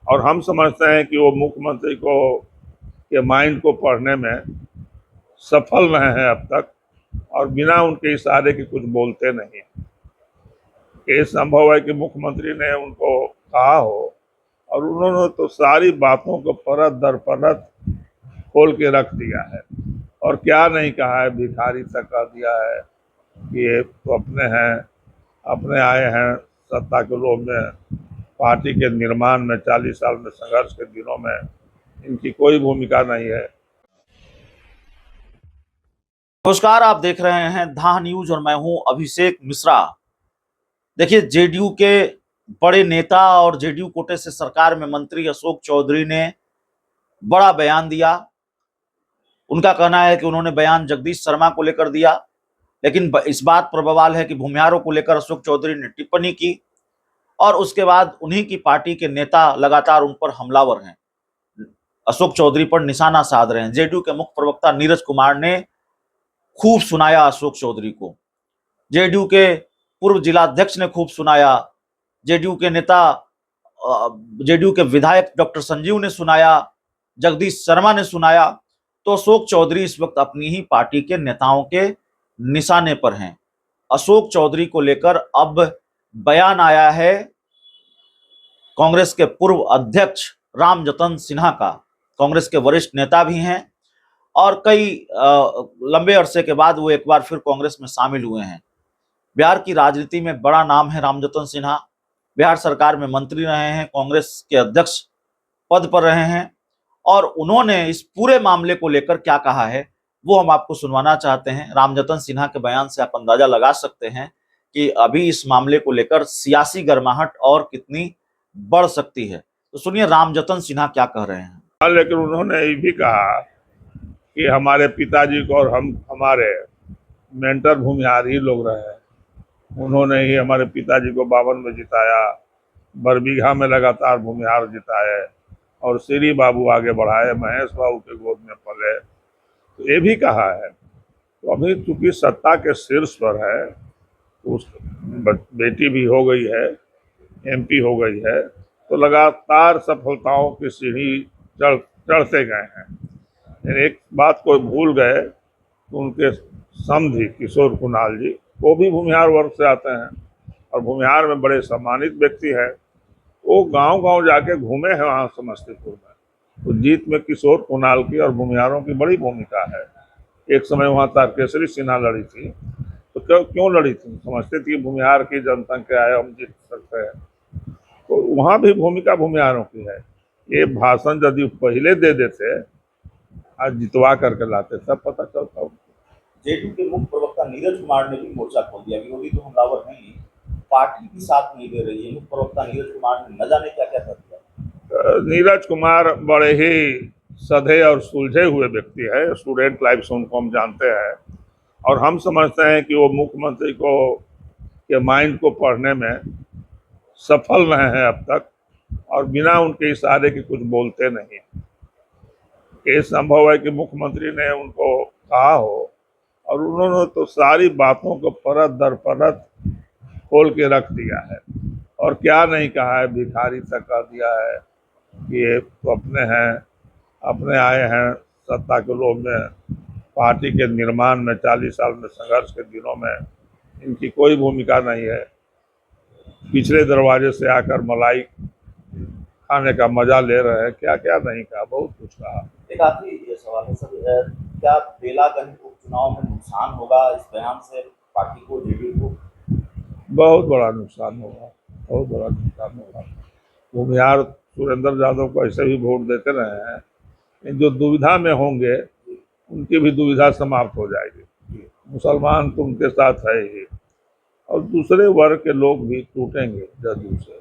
और हम समझते हैं कि वो मुख्यमंत्री को के माइंड को पढ़ने में सफल रहे हैं अब तक, और बिना उनके इशारे के कुछ बोलते नहीं। ये संभव है कि मुख्यमंत्री ने उनको कहा हो और उन्होंने तो सारी बातों को परत दर परत खोल के रख दिया है। और क्या नहीं कहा है, भिखारी तक कह दिया है कि ये तो अपने हैं, अपने आए हैं सत्ता के लोभ में, पार्टी के निर्माण में 40 साल में संघर्ष के दिनों में इनकी कोई भूमिका नहीं है। नमस्कार, आप देख रहे हैं धा न्यूज और मैं हूं अभिषेक मिश्रा। देखिए, जेडीयू के बड़े नेता और जेडीयू कोटे से सरकार में मंत्री अशोक चौधरी ने बड़ा बयान दिया। उनका कहना है कि उन्होंने बयान जगदीश शर्मा को लेकर दिया, लेकिन इस बात पर बवाल है कि भूमिहारों को लेकर अशोक चौधरी ने टिप्पणी की और उसके बाद उन्हीं की पार्टी के नेता लगातार उन पर हमलावर हैं, अशोक चौधरी पर निशाना साध रहे हैं। जेडीयू के मुख्य प्रवक्ता नीरज कुमार ने खूब सुनाया अशोक चौधरी को, जेडीयू के पूर्व जिलाध्यक्ष ने खूब सुनाया, जेडीयू के नेता जेडीयू के विधायक डॉक्टर संजीव ने सुनाया, जगदीश शर्मा ने सुनाया। तो अशोक चौधरी इस वक्त अपनी ही पार्टी के नेताओं के निशाने पर हैं। अशोक चौधरी को लेकर अब बयान आया है कांग्रेस के पूर्व अध्यक्ष रामजतन सिन्हा का। कांग्रेस के वरिष्ठ नेता भी हैं और कई लंबे अरसे के बाद वो एक बार फिर कांग्रेस में शामिल हुए हैं। बिहार की राजनीति में बड़ा नाम है रामजतन सिन्हा, बिहार सरकार में मंत्री रहे हैं, कांग्रेस के अध्यक्ष पद पर रहे हैं और उन्होंने इस पूरे मामले को लेकर क्या कहा है वो हम आपको सुनवाना चाहते हैं। रामजतन सिन्हा के बयान से आप अंदाजा लगा सकते हैं कि अभी इस मामले को लेकर सियासी गर्माहट और कितनी बढ़ सकती है। तो सुनिए रामजतन सिन्हा क्या कह रहे हैं। लेकिन उन्होंने ये भी कहा कि हमारे पिताजी को और हमारे मेंटर भूमिहार ही लोग रहे। उन्होंने ही हमारे पिताजी को 52 में जिताया, बरबीघा में लगातार भूमिहार जिताए और श्री बाबू आगे बढ़ाए, महेश बाबू के गोद में पले। तो ये भी कहा है। तो अभी चूंकि सत्ता के शीर्ष पर है, उस बेटी भी हो गई है, एमपी हो गई है, तो लगातार सफलताओं की सीढ़ी चढ़ते गए हैं। एक बात को भूल गए तो उनके समधी किशोर कुणाल जी, वो भी भूमिहार वर्ग से आते हैं और भूमिहार में बड़े सम्मानित व्यक्ति है। वो गांव-गांव जाके घूमे हैं वहाँ समस्तीपुर में। तो जीत में किशोर कुणाल की और भूमिहारों की बड़ी भूमिका है। एक समय वहाँ तारकेश्वरी सिन्हा लड़ी थी, तो क्यों लड़ी थी? समझते थे भूमिहार की जनसंख्या है, हम जीत सकते हैं। तो वहाँ भी भूमिका भूमिहारों की है। ये भाषण यदि पहले दे देते, आज जितवा करके लाते, तब पता चलता। जेडीयू के मुख्य प्रवक्ता नीरज कुमार ने भी मोर्चा खोल दिया। विरोधी तो हमलावर नहीं, पार्टी भी साथ नहीं दे रही है। मुख्य प्रवक्ता नीरज कुमार ने न जाने क्या क्या कर दिया। नीरज कुमार बड़े ही सधे और सुलझे हुए व्यक्ति है, स्टूडेंट लाइफ से उनको हम जानते हैं और हम समझते हैं कि वो मुख्यमंत्री को के माइंड को पढ़ने में सफल रहे हैं अब तक, और बिना उनके इशारे के कुछ बोलते नहीं। ये संभव है कि मुख्यमंत्री ने उनको कहा हो और उन्होंने तो सारी बातों को परत दर परत खोल के रख दिया है। और क्या नहीं कहा है, भिखारी तक कह दिया है कि ये तो अपने हैं, अपने आए हैं सत्ता के लोभ में, पार्टी के निर्माण में 40 साल में संघर्ष के दिनों में इनकी कोई भूमिका नहीं है। पिछले दरवाजे से आकर मलाई खाने का मजा ले रहे हैं। क्या क्या नहीं कहा, बहुत कुछ कहा। एक आखिरी सवाल है सर, क्या बेलागंज उपचुनाव में नुकसान होगा इस बयान से पार्टी को, जेडीयू को? बहुत बड़ा नुकसान होगा, बहुत बड़ा नुकसान होगा। भूमिहार सुरेंद्र यादव को ऐसे भी वोट देते रहे हैं, जो दुविधा में होंगे उनकी भी दुविधा समाप्त हो जाएगी। मुसलमान तो उनके साथ है ही और दूसरे वर्ग के लोग भी टूटेंगे जदयू से।